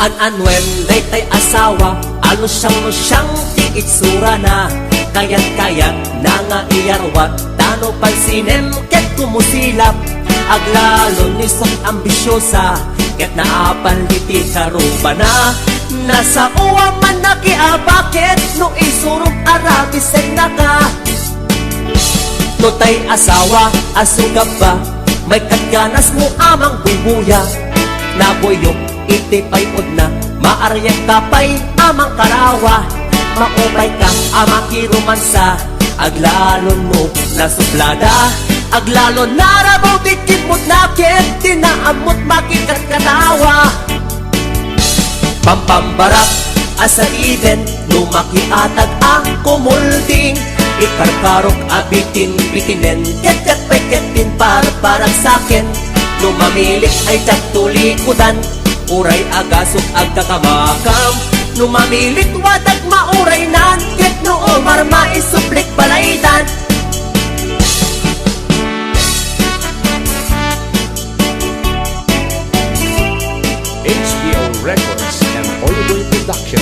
An-anwen day asawa, ano siyang ti itsura na, kayat-kayat na nga iyarwat, tano pansinem ket kumusilap, aglalon ni sok ambisyosa, ket naapaliti karuba na, nasa uwa man nakiabakit, no isurong arabiseng naka. No tay asawa, asugab ba, may katganas mo amang bubuya, naboyok itipay pod na, maaryak kapay amang karawa, maumay ka amang kirumansa, aglalon mo na suplada, aglalon narabaw dikit mo't nakit, tinaamot makikat katawa. Pampambarak asa iden, lumakiatag ang kumulding, ikarkarok abitin bitinen, ket pay ketin parang sakin, lumamilik ay tagtulikudan, uray agasok agkakamakam, numamilit wadag mauray nan, ket noo marma isuplik balaydan. HBO Records and Oliver Production.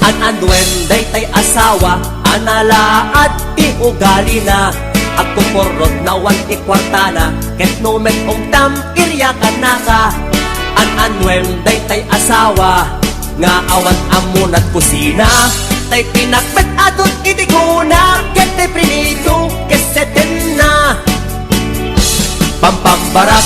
An-anwen day asawa, anala at iugali na, agkukurot na wan ikwartana, ket numet ongtam iryakan naka. An-anwen day asawa, nga awan amunat kusina, tay pinakbet adot itiguna, ket tay prinito keseten na. Pampambarak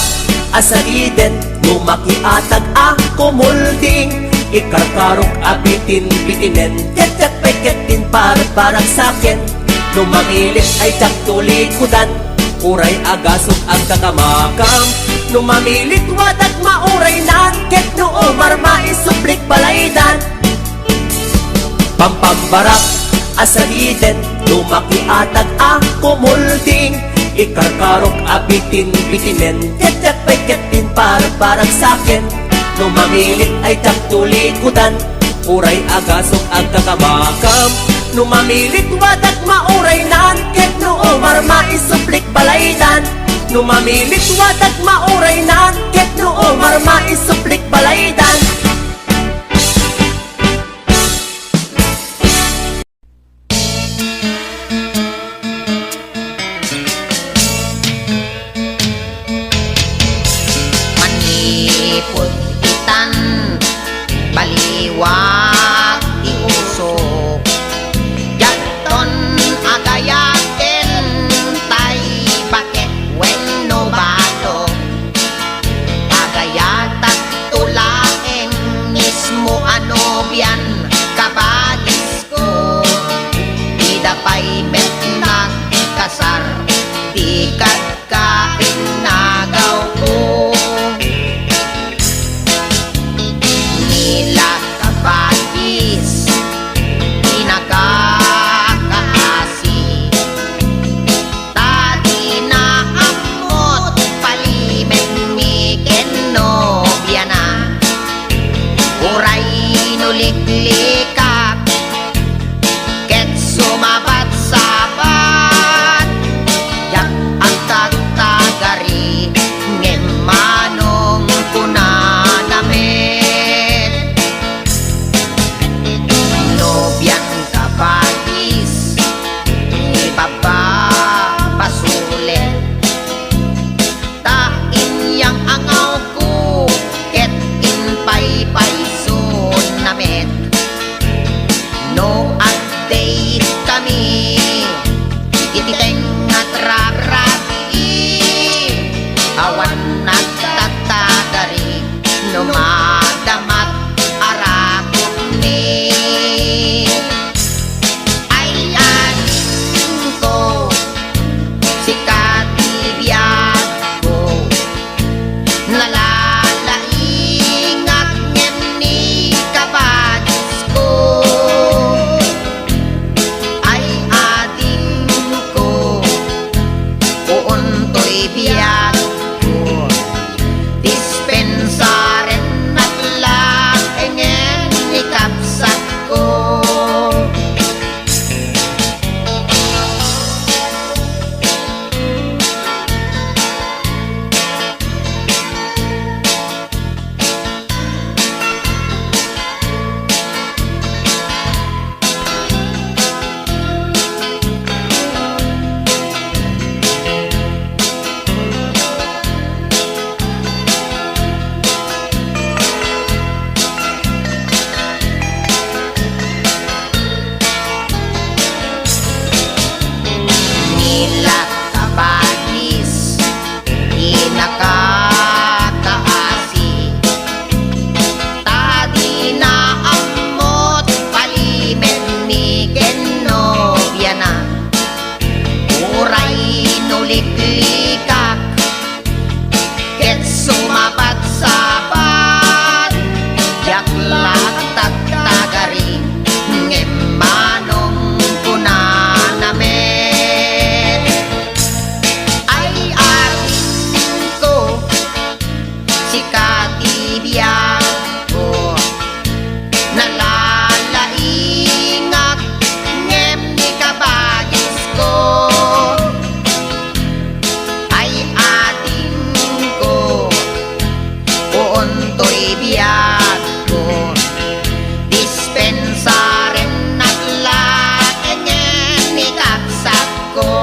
asa iden, lumakiatag ang kumulding, ikarkarok abitin bitinen, ket pay ketin parang sakin, lumamilit ay tagtulikudan, uray agasok ang kakamakam, lumamilit wadag mauray nan, ket noo marma isuplik balaydan. Pampambarak asa iden, lumakiatag ang kumulding, ikarkarok abitin bitinen, ket pay ketin parang sakin, lumamilit ay tagtulikudan, uray agasok ang kakamakam, lumamilit wadag mauray nan, ket noo marma isuplik balaydan. Lumamilit wadag mauray nan, ket noo marma isuplik balaydan. Manipod itan, baliwag iusok, yaton agayaken, tay bakit wenno bato, agayatak tulaeng mismo ano biyan, kabadis ko, idapay met nagkasar, tikat ka inagaw ko. Nila kabadis, pinagkakaasi, tadi na amot palimen miken no biyana, uray nuliklikak, ket sumabat sabat, yak ang tagtagari, ngem manong kunanamet, nobyang kabadis, ipapapasulit, tain yang angaw ko, ket inpaypay sunamet, no update kami, ititeng at rarati, awan nagtatagari, no madamat arakot ni, ay anin ko, si katibiyat ko, nalalaingat ngem ni kabadis ko, ay adin ko, uuntoy biyat ko, dispensaren at lakengen ikaw nakakaasi. Tadi na amot palimen ni Genovia na. Uray nuliklikak ket sumapat-sapat jaklak tatagari ngemanong punanamet. Ay ating ko si katibiyang ko nalalaingak ngem ni kabagis ko. Ay ating ko uuntoy biyag ko dispensaren naglaeng ni kapsat ko.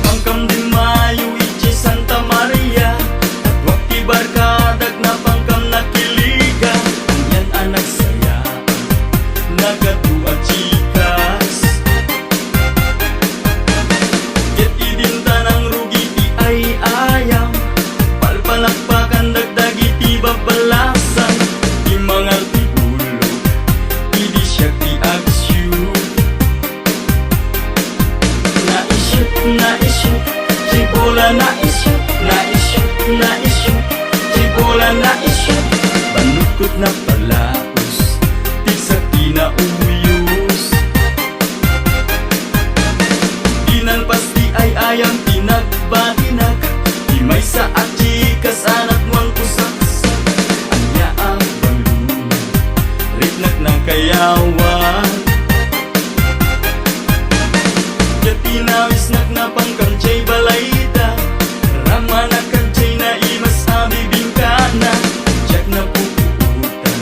Pangkam di Mayo, Ichi Santa Maria at wakti barkadag na pangkam nakiliga. Yan anak saya nagatua chikas. Ket idin tanang rugi ti ay ayam palpalakpakan dagdagi ti babalasan ti mangal ti ulo idi siya ti agsyu. Na-ishoot, Cibola na-ishoot, Cibola na-ishoot. Banukot na palaos, ti sa kinauyos. Dinan pasti ay ayam tinagbatinag, di may sa achikas anak muang kusaksak. Anya ang balungan, ritnak ng kayawan. Tinawis na pangkamchay balayda rama na kamchay na imas abibingkana jak na pupuutan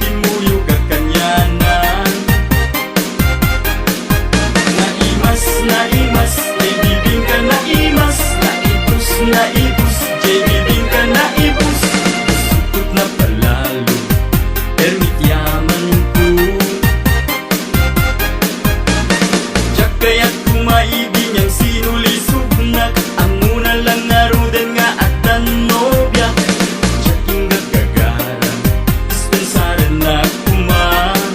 kimuyo kakanyanan. Naimas jay bibingka na imas, naibus jay bibingka na ibus. Sukot na palalo permit yaman ko jak kaya't kumaibig niyang sinulisugnak. Ang una lang naruden nga at tanobya Jaking gagagara dispensaran na kumang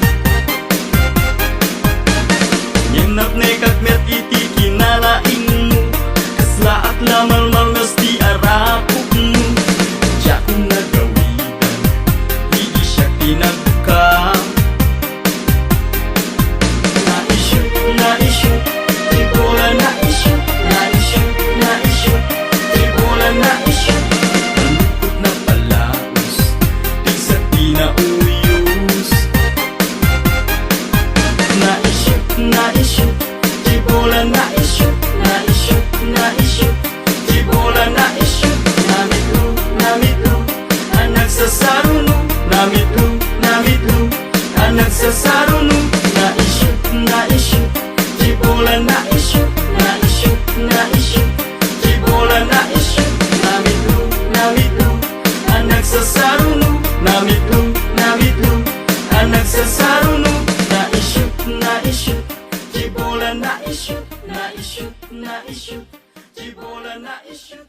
Nyanap nekat met iti kinalaing mo kaslaak na malmalnas ti arakok mo. Jakong nagawidan hindi siya tinagka. Na-ishoot, Cibola na-ishoot, Cibola na-ishoot. Malukot na palaos, di sa tinauyos. Na-ishoot, Cibola na-ishoot, Cibola na-ishoot. Namitlo, ang nagsasaruno. Namitlo, ang nagsasaruno. Na-ishoot, Cibola na-ishoot, Cibola na-ishoot. Namitlo, ang nagsasaruno. Namitlo, ang nagsasaruno. Na-ishoot, Cibola na-ishoot, Cibola na-ishoot.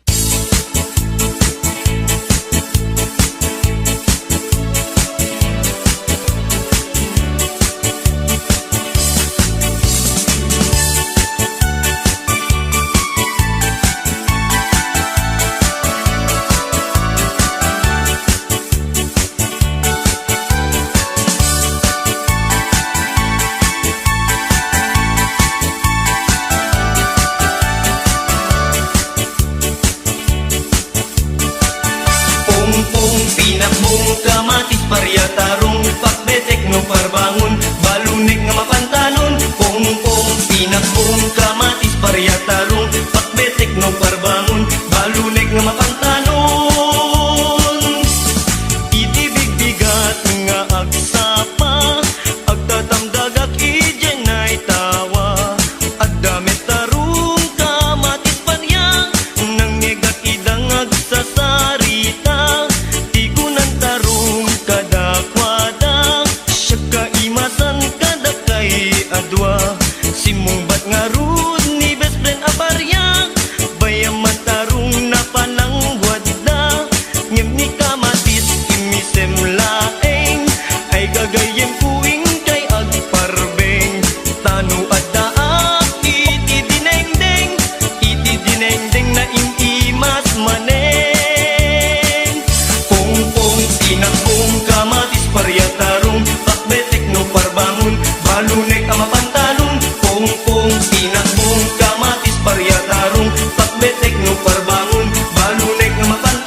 Pinakbong kamatis parya tarong pakbetek no parbangon balunek nga mapantanon. Pong pinakbong kamatis parya tarong pakbetek no parbangon balunek nga mapantanon. Itibig bigat nga agsapa agtatamdagak ijen ay tawa agdamit tarong kamatis parya nang ngegak idang agsasarita. Tigunan tarong kamatis imisem laeng ay gagayem kuing kay agparbeng tano at daak iti dinengdeng na imimas maneng pongpong tinakong kamatis paryatarong takbe tekno parbangon balunek ama pantalon pongpong tinakong kamatis paryatarong takbe tekno parbangon balunek ama pantalon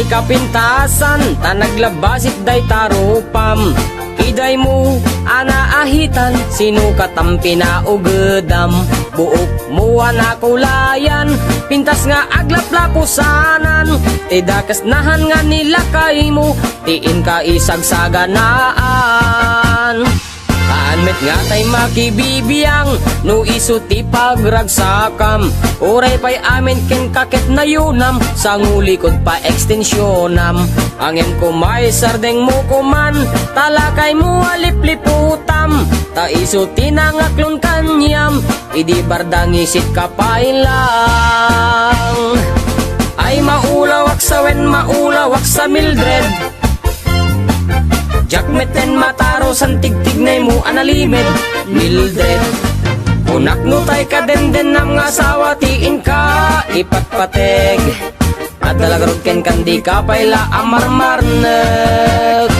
kapintasan, tanaglabasit day tarupam. Kiday mo, anaahitan, sinukat ang pinaugedam. Buok mo anakulayan, pintas nga aglaplapusanan. Tidakas nahan nga nila kay mo, tiin ka isagsaganaan. Anmet nga tay makibibiyang, no isuti pagragsakam. Uray pa'y amin ken kaket na yunam, sa ngulikod pa ekstensyonam. Angin ko may sardeng mo kuman, talakay mo alipliputam. Ta isuti na ngaklon kanyam, idi bardang isit kapailang. Ay maulawak sa wen, maulawak sa Mildred. Jakmeten mataro san tigtignay mo analimed Mildred. Unak no tay ka den ng asawa tiin ka ipatpateg. At dalagarod ken kandi ka payla amarmarnek.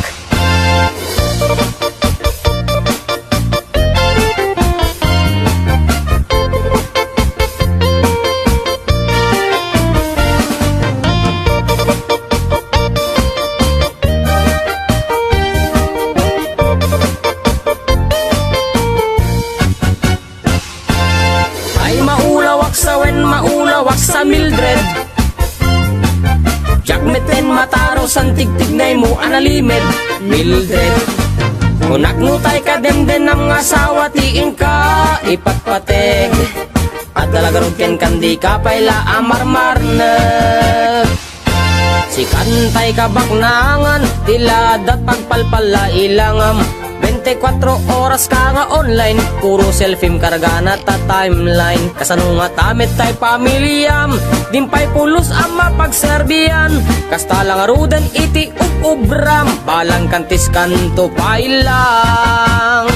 Maulawak sa Mildred. Jakmeten mataro san tigtignay mo analimed Mildred. Unak no tay ka demden ng asawa tiin ka ipatpateg. At dalagarod ken kandi ka payla amarmarnek. Si kantay ka baknangan, tiladat pagpalpala ilangam. 24 oras ka nga online, puro selfie karga na ta timeline. Kasano nga tamit tay pamilyam, dimpay pulos ang mapagserbiyan. Kasta lang aruden iti ubram, balang kantis kanto pailang.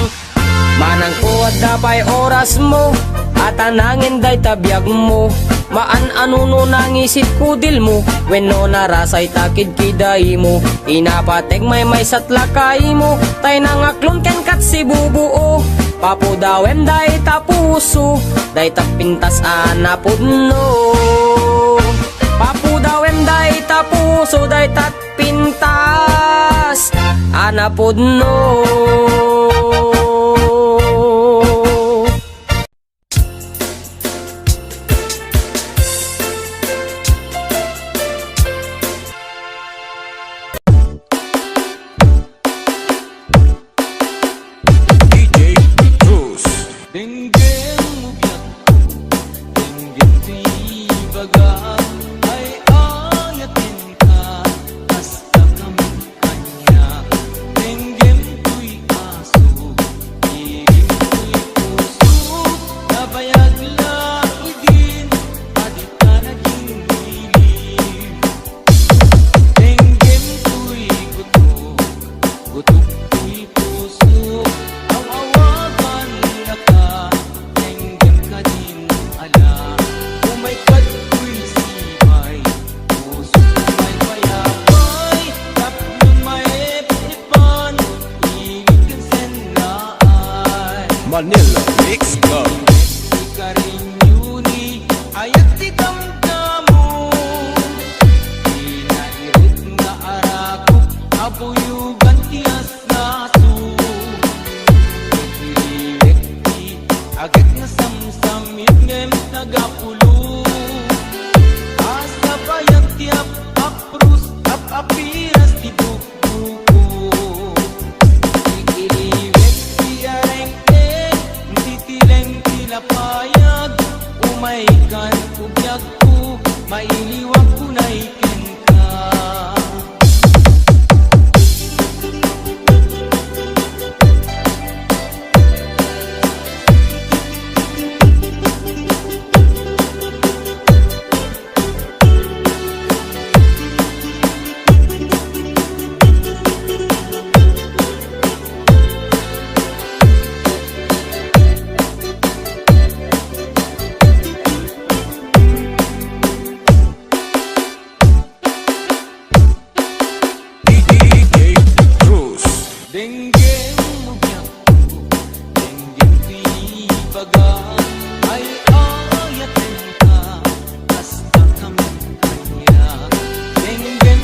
Manang kuwad da pay oras mo, at anangin day tabiyag mo. Maan anuno nangisit kudil mo, wenno narasay takid kiday mo. Inapateg may satlakay mo, tay nangaklon ken kat si bubuo. Papudawem day tapuso, day tapintas anapudno. Papudawem day tapuso, day tatpintas anapudno. Manila Mix Club. Agad na samsamit ngem nagapulo. Asa bayang tiap aprus apiras di buku. Ikiliwek tiareng titileng tilapayag. Umaikan kubyak ko, mailiwag ko na ikin ka. Denggeng mubyak ko, denggeng tibaga, ay ayatin ka, basta kami kanya. Denggeng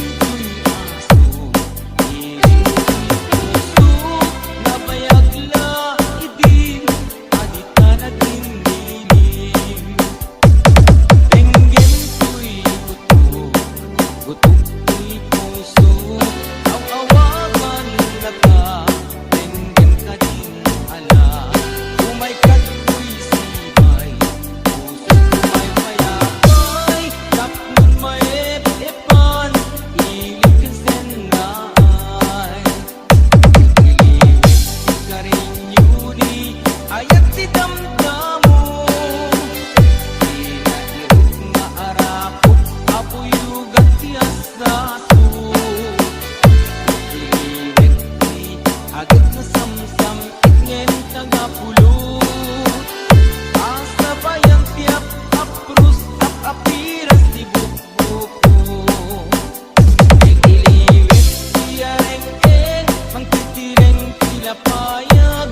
mangtitireng tilapayag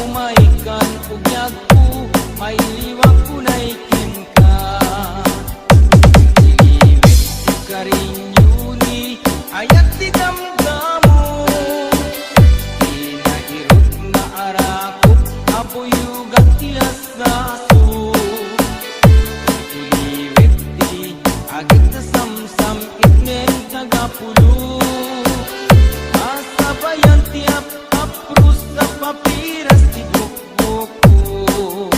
umaikan ugyag ko may liwag kunay kinka iliwit di karinyuni ayat di damdamo inairot na arakot abuyugat tiyasaso iliwit di agit na samsam itnen tagapulo asabayan tiap aprus sa papiras di bukbuko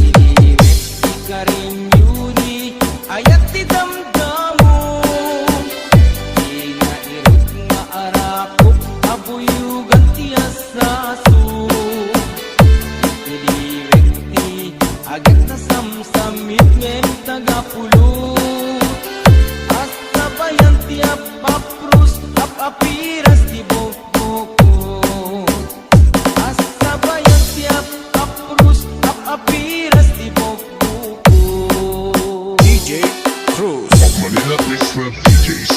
iliwit di karinyuni ayat di damdamo inairot nga arakot abuyugan tiyasaso iliwit di agit na samsamit ngem tagapulo asabayan tiap aprus apiras di bukbuko asabayan tiap aprus apiras di bukbuko DJ Cruz. Manila Mix Club DJs.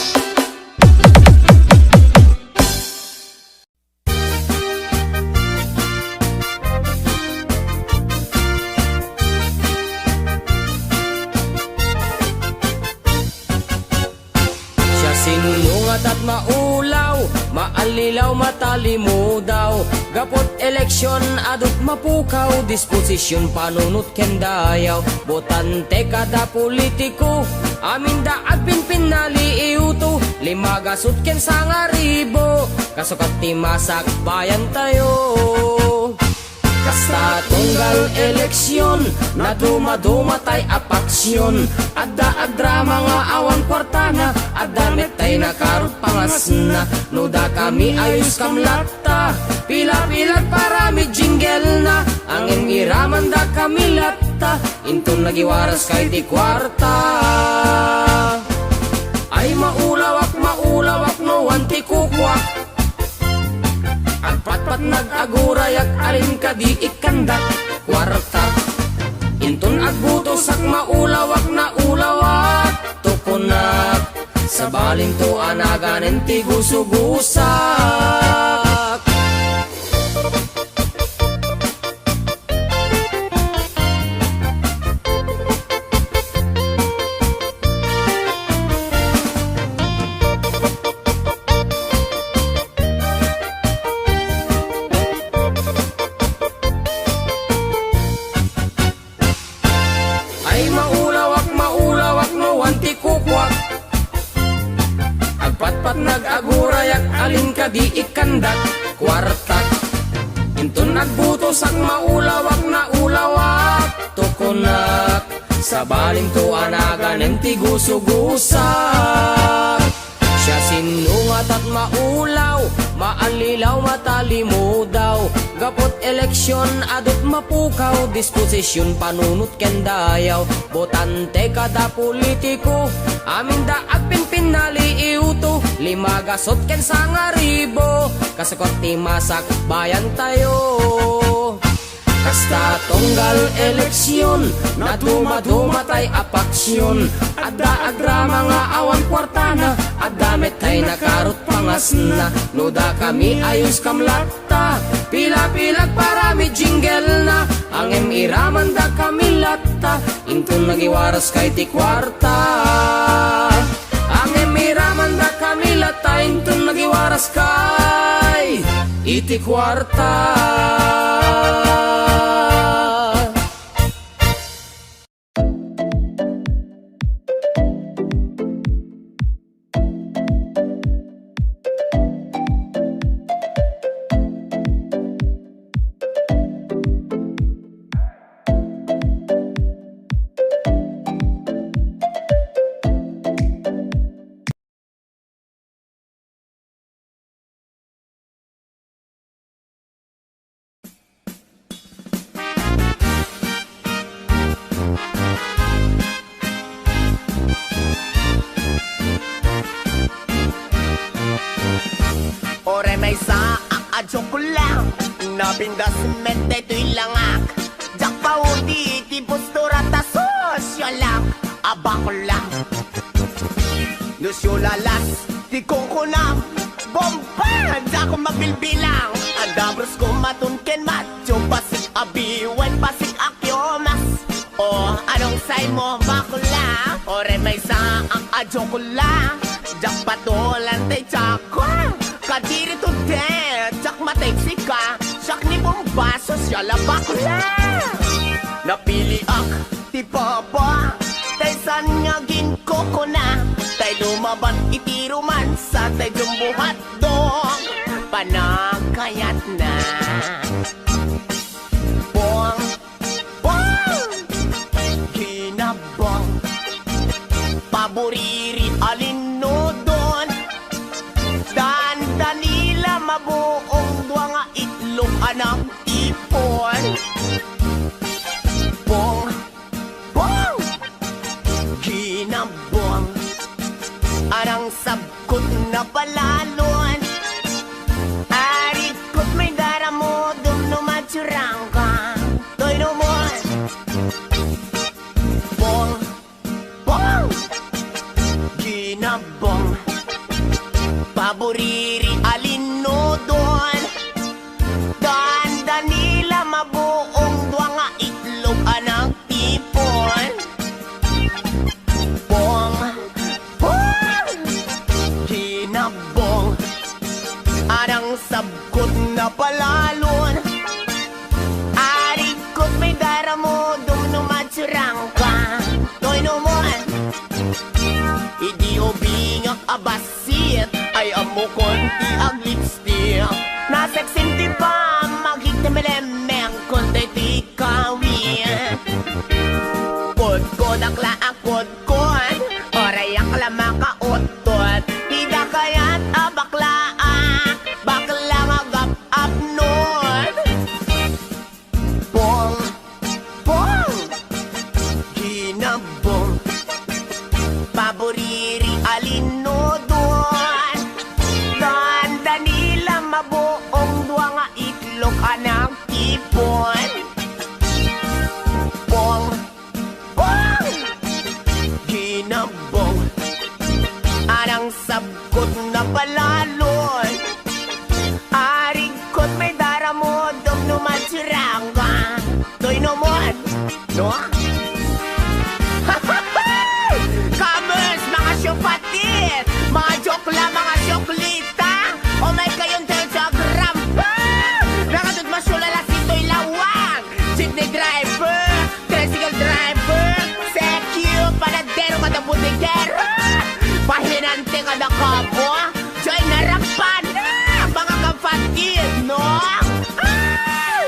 Siya sinungat at maulaw, maalilaw, matalimudaw. Gapot eleksyon, adot mapukaw, disposisyon panunot kendayaw. Botante kada politiko, amin daag pinpinali iuto. Limagasot ken sangaribo, kasukat timasak bayan tayo. Kasta tunggal eleksyon na dumadumatay apaksyon adda drama nga awan kwartana adda metay na karot pangas na nuda kami ayos kamlata pila-pilat parami jingle na ang iraman da kami latta inton nagiwaras kay di kwarta ay maulawak no anti kukwak ang patpat nag-agurayak alin ka di ikandak kwarta inton agbutosak maulawak na ulawak tukunak sa baling to anaganen ti gusugusak ay maulawak no anti kukwak agpatpat nag-agurayak alin ka di ikandak kwartak inton nagbutos ang maulawak na ulawak tukunak sa baling tuanagan ng tigusugusak siya sinungat at maulaw maalilaw matalimudaw gapot eleksyon adot mapukaw disposisyon panunot kendayaw botante kada politiko amin daag pinpinali iuto limagasot ken sangaribo kasukot timasak bayan tayo kasta tunggal eleksyon na dumadumatay apaksyon adda agrama nga awan kwartana adda metay na karot pangas na nuda kami ayos kamlata pila-pilag parami jingle na ang iraman da kami latta inton nagiwaras kay ti kwarta ang iraman da kami latta inton nagiwaras kay iti kwarta Ore may sa aadyo ko lang Napindas mente to'y langak Jak pa uti iti postura ta sosyo lang Aba ko lang Nusyo lalas Di kong kunam Bombay Handa ko magbilbilang Adabros ko matunken macho Pasik abiwan, pasik akyomas O anong say mo bakula Ore may saang adyo ko lang Jak patulan tay chako Kadiri to den Jak matay sika Sak ni bombaso siya bakula Napili ak ti papa Tay san nga ginkoko na Tay lumaban itiruman Sa tay jumbuhat dong Panagkayat na Bong Bong Ginabong Paboriri alinodon Dandanila mabuong dwa nga itlog anang ipon Bong Bong Ginabong Arang sabkot na palalon Arikot may daramo Dumno matsurang ka Toy no more Bong Bong Ginabong Paboriri alinodon Dandanila mabuong dwa nga itlog anang tipon Bong Bong Ginabong Arang sabkot na palalon Arikot may daramo Dumno matsurang ka Toy no more Idi obingak abasit Ay amo konti ang lipstick Naseksin ti pa Magigtemelemeng Kontay ti kawin Kod-kod akla akod-kod Oray akla makautot Tida kaya't abaklaan Bakla magap-up nun Bong Bong Ginabong Paboriri alinodon Dandanila mabuong dwa nga itlog anang tipon Bong Bong Ginabong Arang sabkot na palalon Arigkot may daramo Dumno matsuranga Toy no mon No? Kamers, mga syupatit Mga jokla, mga syoklita O may kayon tayo sa grampa Nakatut masyulala sito'y lawang Jeepney driver, tricycle driver Sekyo, panadero, katabutigero Pahinante ka na kabo Joy narapan Mga kapatid, no? Ay!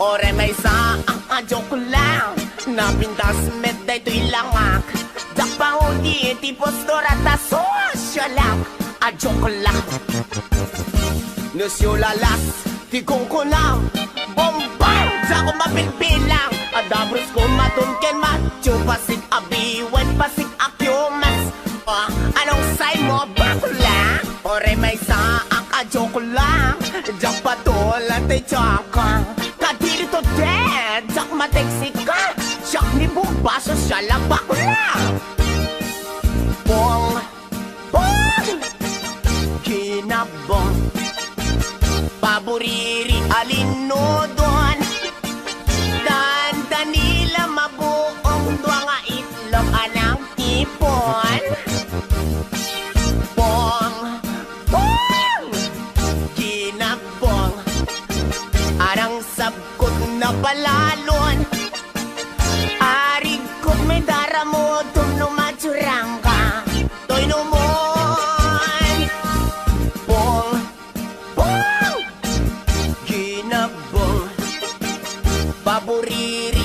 Ore may saang adyo ko lang Napintas met day to'y langak Jak pahudi ti postura ta sosyo lang Adyo ko lang Nusyo lalas ti kong ko lang Bombay Jak ko mapilpilang Adabros ko matunken macho Pasig abiwan pasig akyomas Anong say mo bakula Ore may saang adyo ko lang Jak patulan tay chaka Kadiri to dead Jak mateksik ka Jak ni bubaso siya bakula Bong Bong Ginabong Paboriri alinodon Dandanila mabuong dwa nga itlog anang tipon Bong Bong Ginabong Arang sabkot na palalon Arigkot may daramo Dumno matsurang ka Toy no mon Bong Bong Ginabong Paboriri